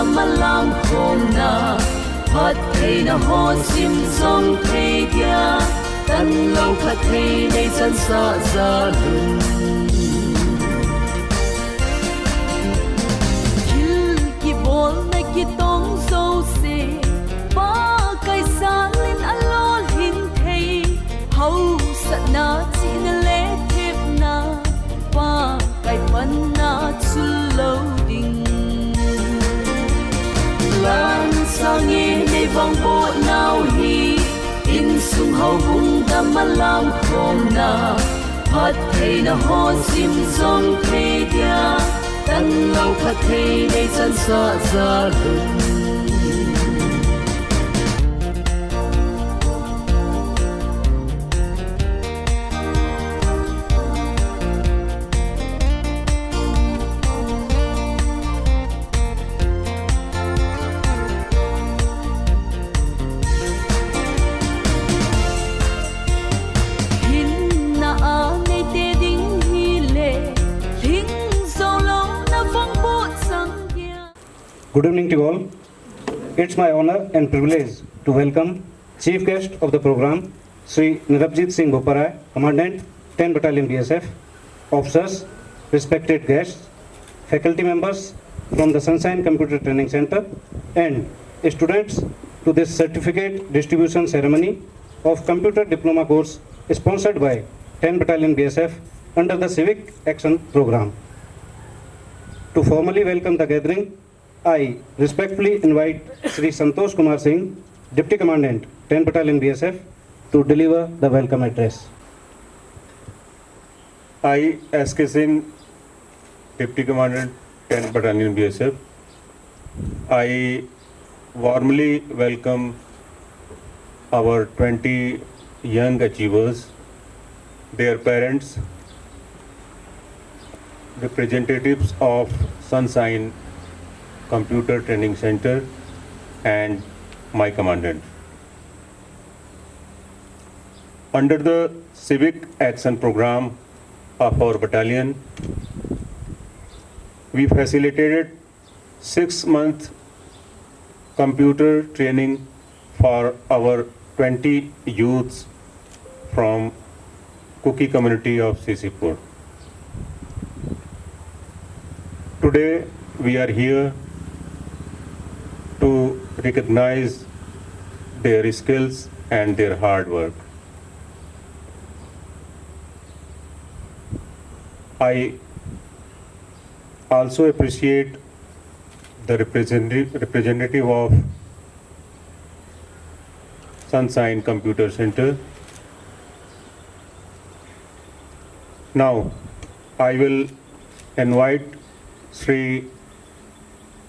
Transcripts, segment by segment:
malang khona Phat thei na ho sim song thei dia Tan lâu phat thei nei chan sa za lun Kil ki bol na ki tong so se Ba kai sa lin alol hin thei Hau sat na chi na le thep na Ba kai pan na chul lo ding Lan sang ye nei vong bo nau hi In sung hau hung da malam khom na Phat thei na ho sim zong thei dia Tan lâu phat thei nei chan sa za lun Good evening to you all. It's my honor and privilege to welcome Chief Guest of the program, Sri Nirabjit Singh Boparai, Commandant, 10 Battalion BSF, officers, respected guests, faculty members from the Sunshine Computer Training Center, and students to this certificate distribution ceremony of Computer Diploma course sponsored by 10 Battalion BSF under the Civic Action Program. To formally welcome the gathering, I respectfully invite Sri Santosh Kumar Singh, Deputy Commandant, 10 Battalion BSF, to deliver the welcome address. I, S.K. Singh, Deputy Commandant, 10 Battalion BSF, I warmly welcome our 20 young achievers, their parents, representatives of Sunshine Computer Training Center, and my commandant. Under the Civic Action Program of our battalion, we facilitated 6-month computer training for our 20 youths from Kuki community of Sisipur. Today, we are here to recognize their skills and their hard work. I also appreciate the representative of Sunshine Computer Center. Now, I will invite Sri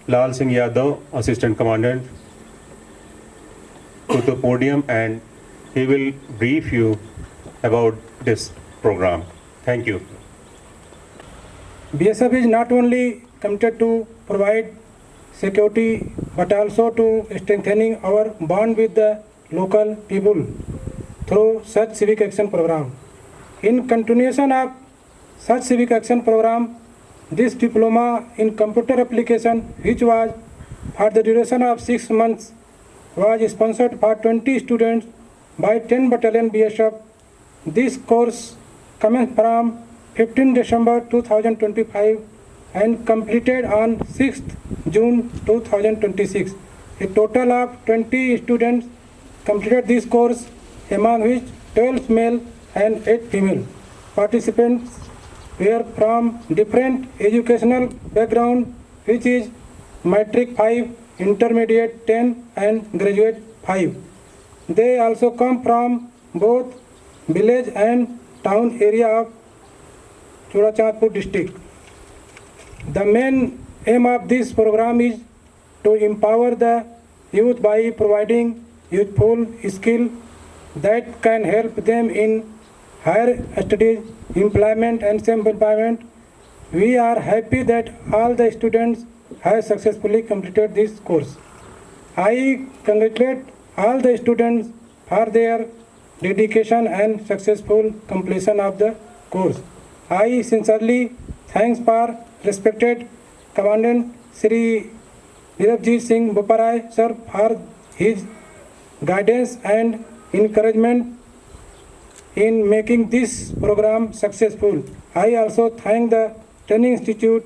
Lal Singh Yadav, Assistant Commandant, to the podium, and he will brief you about this program. Thank you. BSF is not only committed to provide security but also to strengthening our bond with the local people through such civic action program. In continuation of such civic action program, this diploma in computer application, which was for the duration of 6 months, was sponsored for 20 students by 10 Battalion BSF. This course commenced from 15 December 2025 and completed on 6th June 2026. A total of 20 students completed this course, among which 12 male and 8 female. Participants were from different educational background, which is Matric 5, Intermediate 10 and Graduate 5. They also come from both village and town area of Churachandpur district. The main aim of this program is to empower the youth by providing youthful skill that can help them in higher studies, employment and self-employment. We are happy that all the students have successfully completed this course. I congratulate all the students for their dedication and successful completion of the course. I sincerely thanks for respected Commandant Sri Nirabjit Singh Boparai sir for his guidance and encouragement in making this program successful. I also thank the Training Institute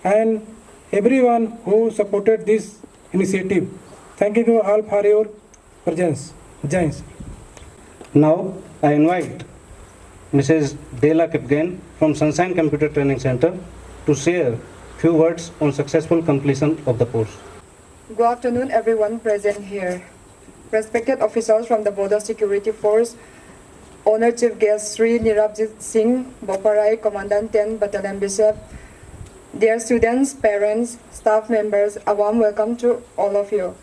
and everyone who supported this initiative. Thank you all for your presence. Jai Hind. Now, I invite Mrs. Dela Kipgen from Sunshine Computer Training Center to share few words on successful completion of the course. Good afternoon, everyone present here. Respected officers from the Border Security Force, Honored Chief Guest Sri Nirabjit Singh Boparai, Commandant 10 Battalion BSF, dear students, parents, staff members, a warm welcome to all of you.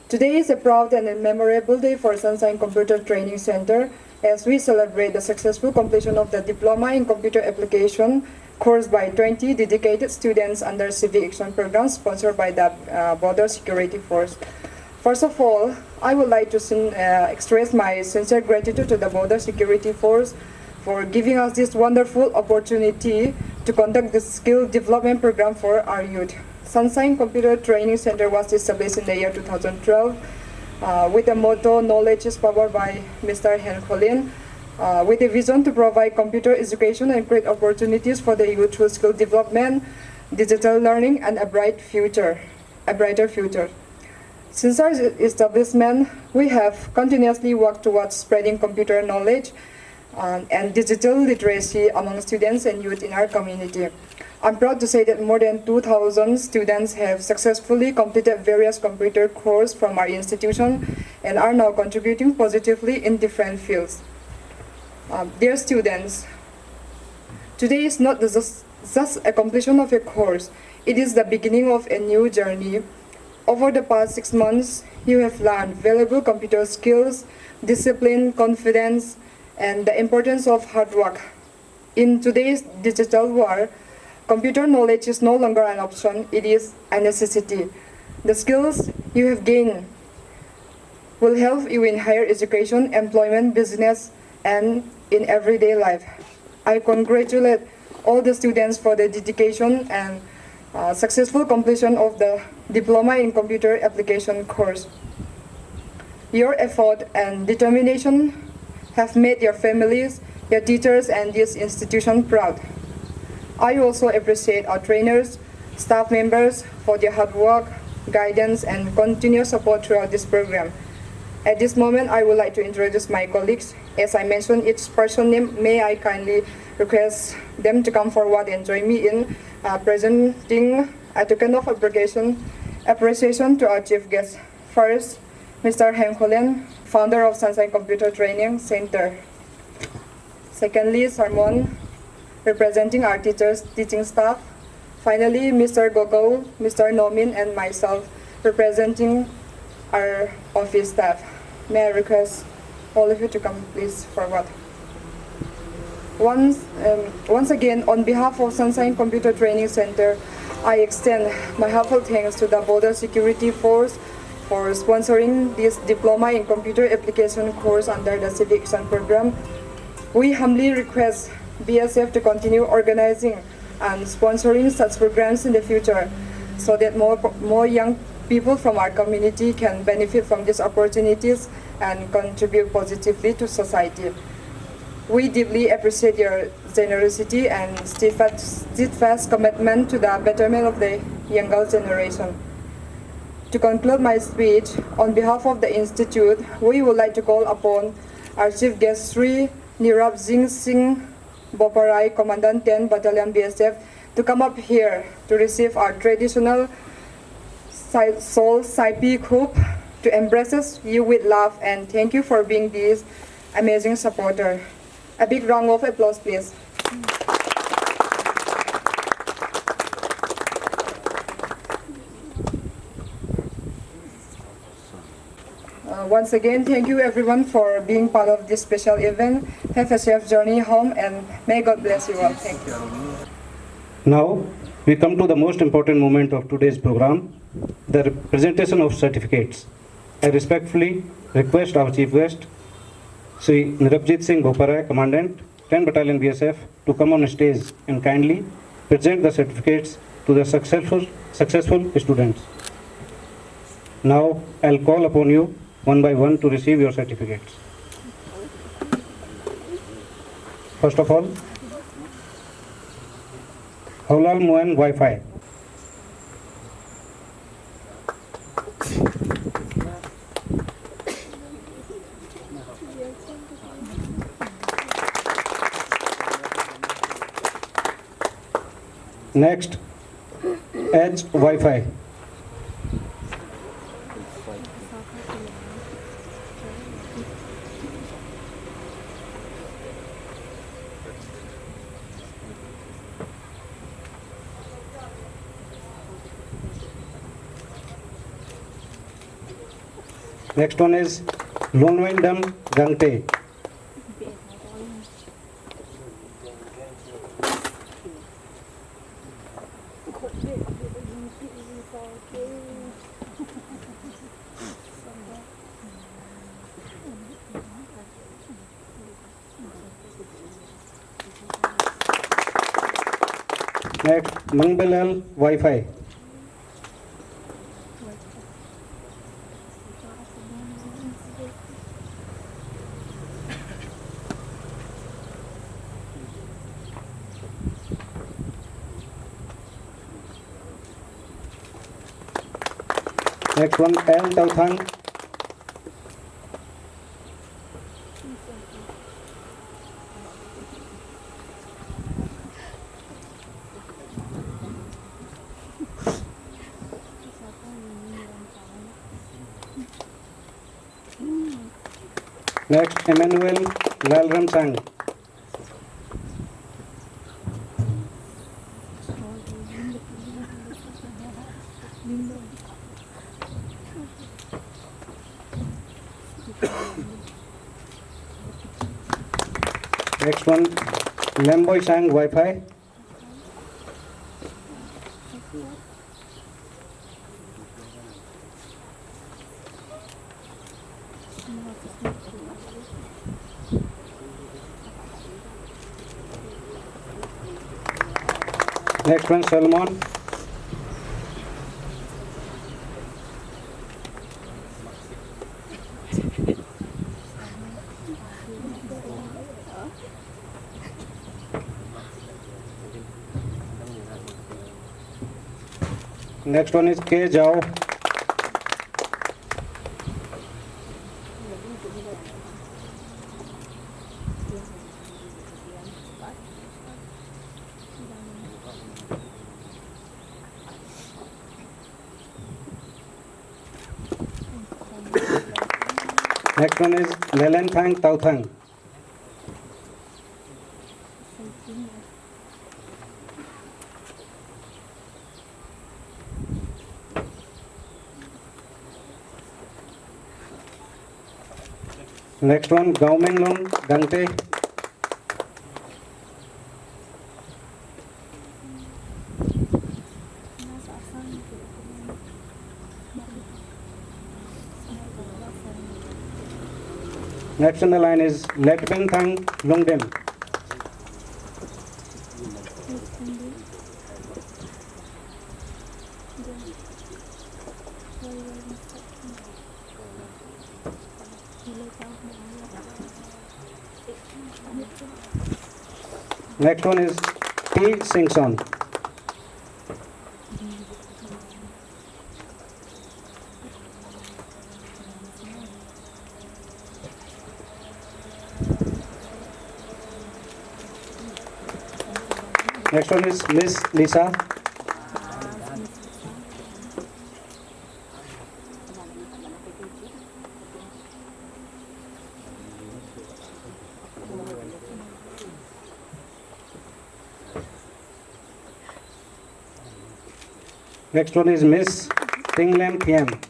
Today is a proud and a memorable day for Sunshine Computer Training Center as we celebrate the successful completion of the Diploma in Computer Application course by 20 dedicated students under Civic Action Program sponsored by the Border Security Force. First of all, I would like to express my sincere gratitude to the Border Security Force for giving us this wonderful opportunity to conduct this skill development program for our youth. Sunshine Computer Training Center was established in the year 2012 with the motto, "Knowledge is Power" by Mr. Hen Colin, with a vision to provide computer education and create opportunities for the youth through skill development, digital learning, and a brighter future. Since our establishment, we have continuously worked towards spreading computer knowledge and digital literacy among students and youth in our community. I'm proud to say that more than 2,000 students have successfully completed various computer courses from our institution and are now contributing positively in different fields. Dear students, today is not just a completion of a course, it is the beginning of a new journey. Over the past 6 months, you have learned valuable computer skills, discipline, confidence, and the importance of hard work. In today's digital world, computer knowledge is no longer an option, it is a necessity. The skills you have gained will help you in higher education, employment, business, and in everyday life. I congratulate all the students for their dedication and successful completion of the Diploma in Computer Application course. Your effort and determination have made your families, your teachers, and this institution proud. I also appreciate our trainers, staff members for their hard work, guidance, and continuous support throughout this program. At this moment, I would like to introduce my colleagues. As I mentioned each person's name, may I kindly request them to come forward and join me in presenting a token of appreciation to our chief guest. First, Mr. Hen Colin, founder of Sunshine Computer Training Center. Secondly, Sarmon, representing our teachers, teaching staff. Finally, Mr. Gogol, Mr. Nomin, and myself, representing our office staff. May I request all of you to come please forward. Once again, on behalf of Sunshine Computer Training Center, I extend my heartfelt thanks to the Border Security Force for sponsoring this Diploma in Computer Application course under the Civic Action Program. We humbly request BSF to continue organizing and sponsoring such programs in the future so that more young people from our community can benefit from these opportunities and contribute positively to society. We deeply appreciate your generosity and steadfast commitment to the betterment of the younger generation. To conclude my speech, on behalf of the Institute, we would like to call upon our Chief Guest Sri Nirabjit Singh Boparai, Commandant 10 Battalion BSF, to come up here to receive our traditional Soul Saipi Kup, to embrace you with love, and thank you for being this amazing supporter. A big round of applause, please. Once again, thank you everyone for being part of this special event. Have a safe journey home, and may God bless you all. Thank you. Now, we come to the most important moment of today's program, the presentation of certificates. I respectfully request our Chief Guest, Sri Nirabjit Singh Boparai, Commandant, 10 Battalion BSF, to come on stage and kindly present the certificates to the successful students. Now I'll call upon you one by one to receive your certificates. First of all, Haulal Mohan Wi-Fi. Next, Edge Wi-Fi. Next one is Lonwindam Gangte. Next, Mangbalal Wi-Fi. Next one, L Tauthang. Next, Emmanuel Lalram Sang. Next one, Lemboy Sang Wi-Fi. Next one, Salman. Next one is K Jao. Next one is Lelen Thang Tau Thang. Next one, Gaumenglong Gangte. Next on the line is Letben Thang Lungdem. Next one is T. Singson. Next one is Miss Lisa. Next one is Miss Tinglam Thiam.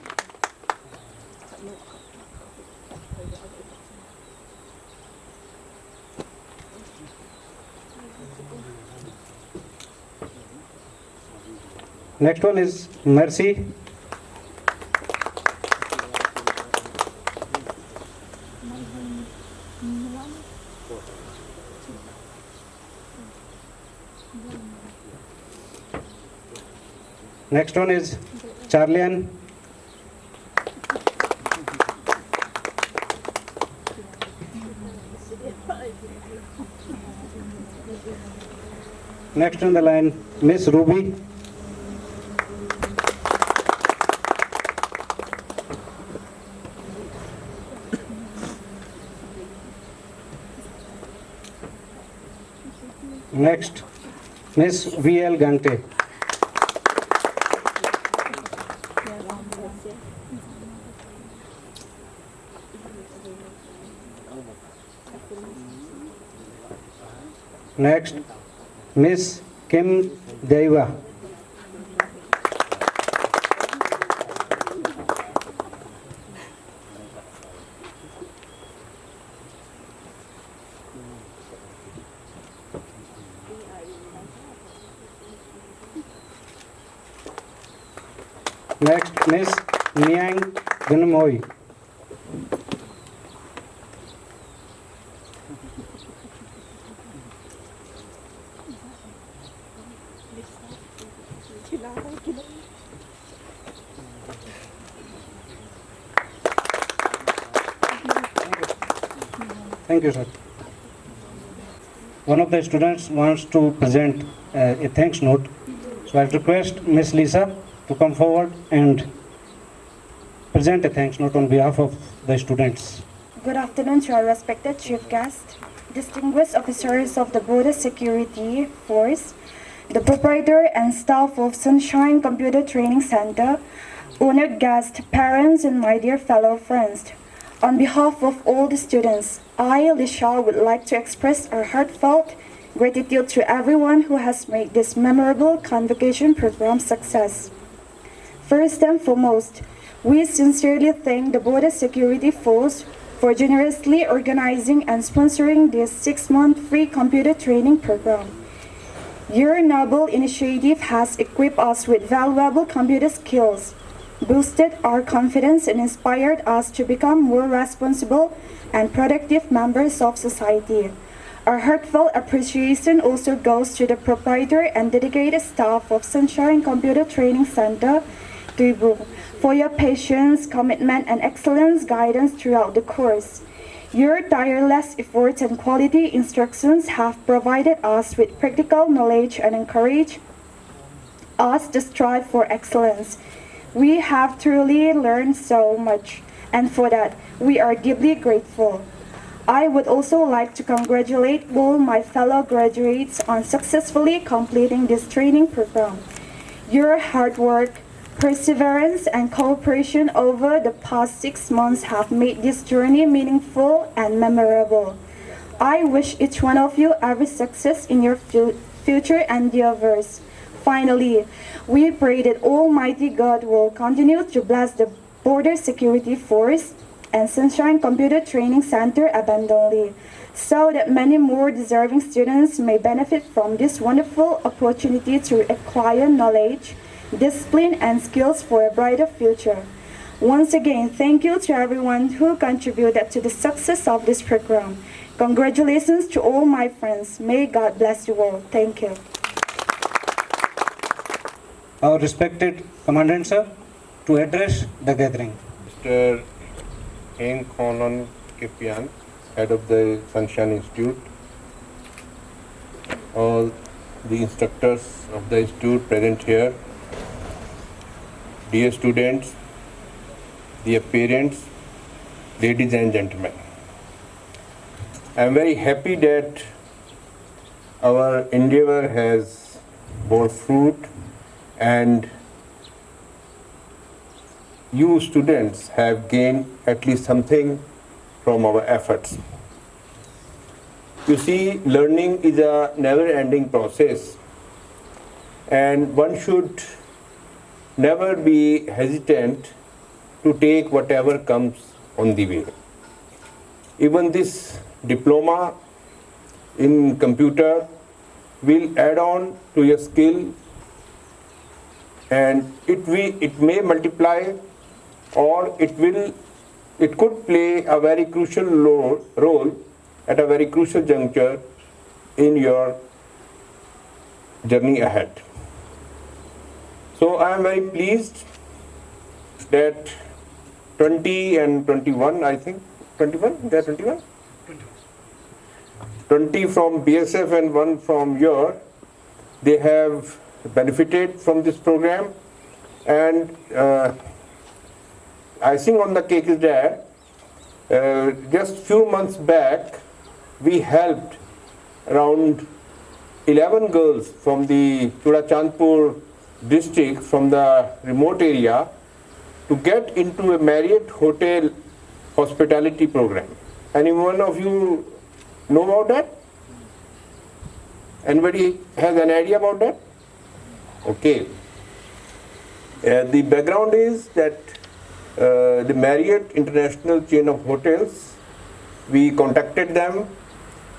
Next one is Mercy. Next one is Charlian. Next on the line, Miss Ruby. Next, Miss V.L. Gante. Next, Miss Kim Deva. Next, Miss Niang Gunmoy. Thank you, sir. One of the students wants to present a thanks note. So I request Miss Lisa to come forward and present a thanks note on behalf of the students. Good afternoon to our respected chief guest, distinguished officers of the Border Security Force, the proprietor and staff of Sunshine Computer Training Center, honored guests, parents, and my dear fellow friends. On behalf of all the students, I, Lisha, would like to express our heartfelt gratitude to everyone who has made this memorable convocation program success. First and foremost, we sincerely thank the Border Security Force for generously organizing and sponsoring this 6-month free computer training program. Your noble initiative has equipped us with valuable computer skills, boosted our confidence, and inspired us to become more responsible and productive members of society. Our heartfelt appreciation also goes to the proprietor and dedicated staff of Sunshine Computer Training Center, Tuibu, for your patience, commitment, and excellent guidance throughout the course. Your tireless efforts and quality instructions have provided us with practical knowledge and encouraged us to strive for excellence. We have truly learned so much, and for that, we are deeply grateful. I would also like to congratulate all my fellow graduates on successfully completing this training program. Your hard work, perseverance, and cooperation over the past 6 months have made this journey meaningful and memorable. I wish each one of you every success in your future endeavors. Finally, we pray that Almighty God will continue to bless the Border Security Force and Sunshine Computer Training Center abundantly, so that many more deserving students may benefit from this wonderful opportunity to acquire knowledge, discipline, and skills for a brighter future. Once again, thank you to everyone who contributed to the success of this program. Congratulations to all my friends. May God bless you all. Thank you. Our respected Commandant, sir, to address the gathering. Mr. Heng Khonon Kipian, head of the Sunshine Institute, all the instructors of the institute present here, dear students, dear parents, ladies and gentlemen. I am very happy that our endeavor has bore fruit and you students have gained at least something from our efforts. You see, learning is a never-ending process, and one should never be hesitant to take whatever comes on the way. Even this diploma in computer will add on to your skill, and it may multiply, or it could play a very crucial role at a very crucial juncture in your journey ahead. So I am very pleased that 20 and 21, I think, 21? They are 21? 20 from BSF and 1 from your, they have benefited from this program. And icing on the cake is that just few months back, we helped around 11 girls from the Churachandpur district, from the remote area, to get into a Marriott hotel hospitality program. Any one of you know about that? Anybody has an idea about that? Okay. The background is that the Marriott International chain of hotels, we contacted them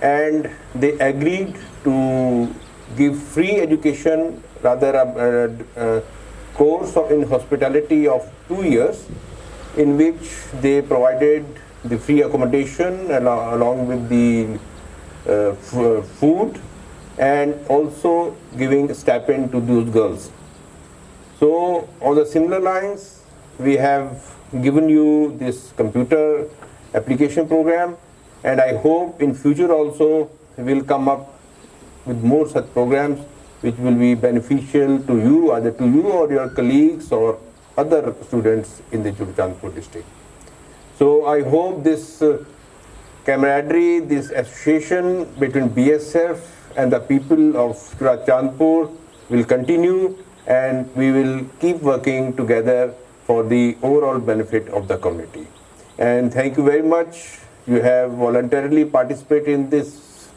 and they agreed to give free education, rather a course in hospitality of 2 years, in which they provided the free accommodation along with the food, and also giving stipend to those girls. So on the similar lines, we have given you this computer application program, and I hope in future also we will come up with more such programs which will be beneficial to you, either to you or your colleagues or other students in the Churachandpur district. So I hope this camaraderie, this association between BSF and the people of Churachandpur will continue, and we will keep working together for the overall benefit of the community. And thank you very much. You have voluntarily participated in this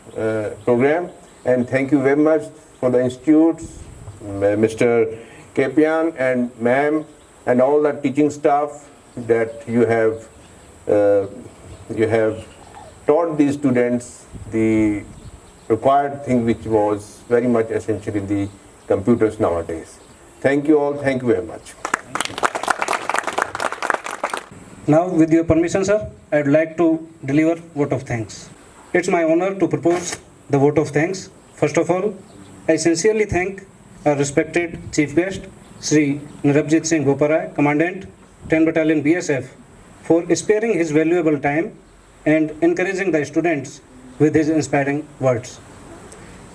program, and thank you very much for the institutes, Mr. Kepian and ma'am, and all the teaching staff that you have taught these students the required thing which was very much essential in the computers nowadays. Thank you all. Thank you very much. Now, with your permission, sir, I would like to deliver vote of thanks. It's my honor to propose the vote of thanks. First of all, I sincerely thank our respected Chief Guest, Sri Nirabjit Singh Boparai, Commandant, 10 Battalion BSF, for sparing his valuable time and encouraging the students with his inspiring words.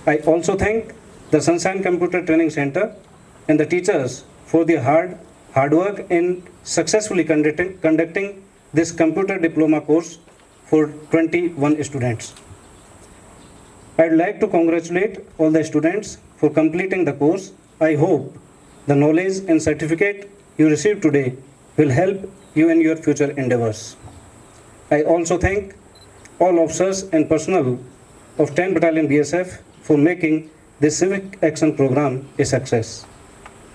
I also thank the Sunshine Computer Training Center and the teachers for their hard work in successfully conducting this computer diploma course for 21 students. I would like to congratulate all the students for completing the course. I hope the knowledge and certificate you received today will help you in your future endeavors. I also thank all officers and personnel of 10 Battalion BSF for making this civic action program a success.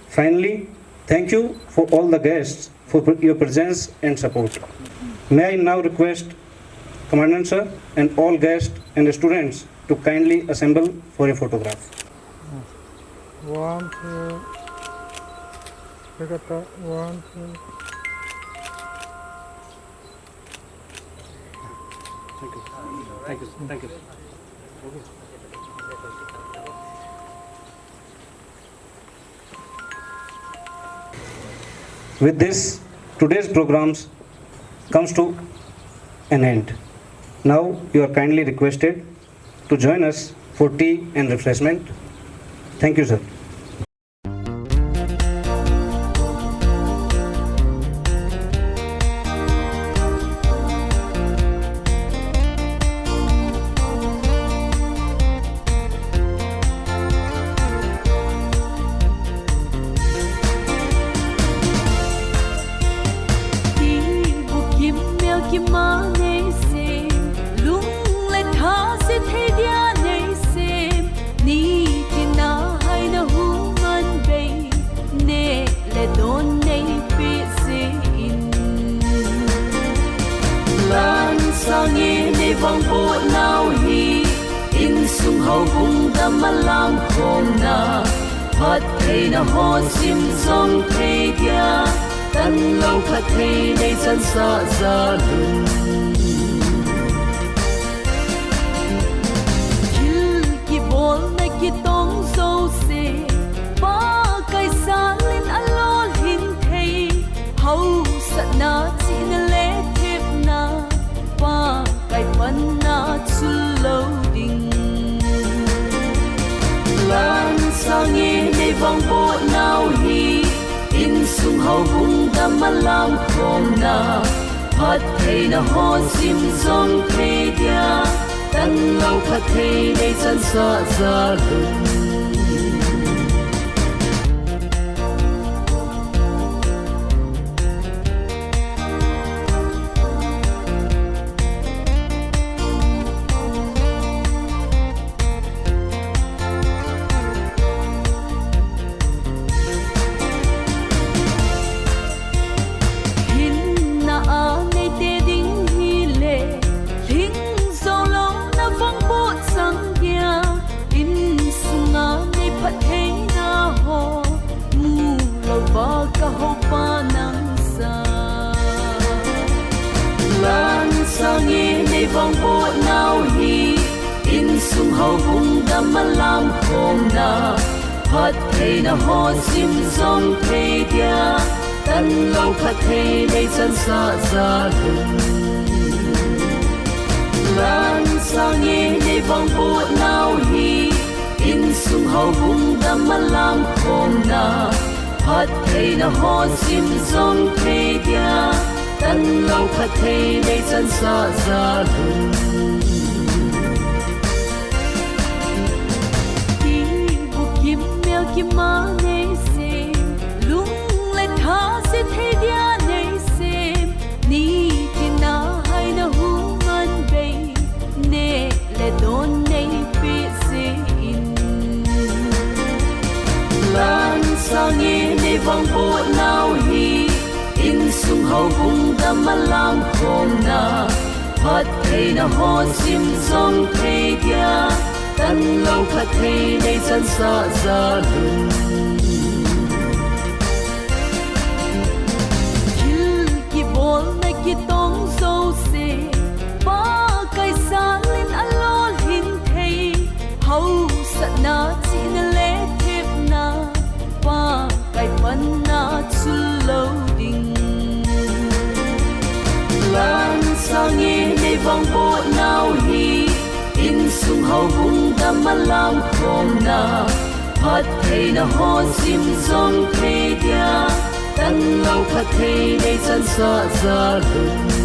Finally, thank you for all the guests for your presence and support. May I now request Commandant sir and all guests and students to kindly assemble for a photograph. One, two. Look at that. One, two. Thank you. Thank you. With this, today's programs comes to an end. Now you are kindly requested to join us for tea and refreshment. Thank you, sir. vang bộ nào hi in sung hậu bung đam malang khom na phát thei na ho sim song thei dia tan lâu phát thei nei san sa za lun kil ki bol na ki tong so se pa kai sa lên alo hin thei hau sa na chi na le thep na pa kai pan na chu lo hậu hung đam mà làm khom na phát thầy na ho sim zong thầy dia tan lâu phát thầy để chân sa ra lùng vong bộ nào hi in sung hậu hung đam mà làm khom na phát thầy na ho sim zong thầy dia tan lâu phát thầy để chân sa ra lùng lan sang nghe để vong bộ nào hi in sung hậu hung đam mà làm khom na phát thầy na ho sim zong thầy dia tan lâu phát thầy để chân sa ra lùng đi buộc kim mèo kim má nê xem lung lên thả sẽ thấy dia nê xem ni thiên na hay na hu man bay nê le don nê bị se in lan sang nghe nê vong bộ nào hi in sung hậu hung đam mà làm khom na phát thầy na ho sim zong thầy dia tan lâu phát thầy để chân sa ra lùng chil ki bol na ki tong so se ba kai sa lên alo hin thầy hậu sa na chi na le thep na ba kai pan na chul lo lan sang nghe để vong bộ nào hi in sung hậu hung đam mà làm khom na phát thầy na ho sim zong thầy dia tan lâu phát thầy để chân sa ra lùng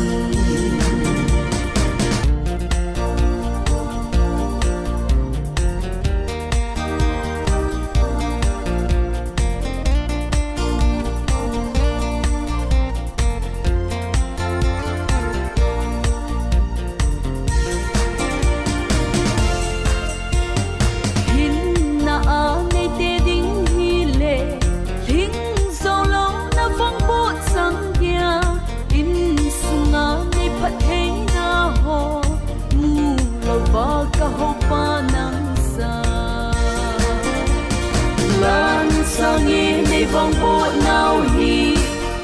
vong bộ nào hi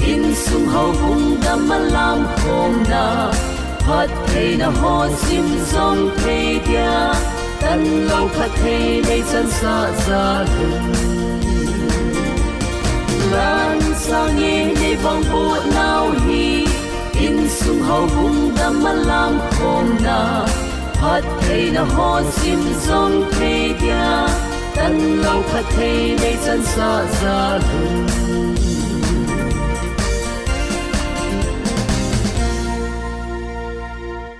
in sung hậu hung đam mà làm khom na phát thầy na ho sim zong thầy dia tan lâu phát thầy để chân sa ra lùng lan sang nghe để vong bộ nào hi in sung hậu hung đam mà làm khom na phát thầy na ho sim zong thầy dia tan lâu phát thầy để chân sa ra lùng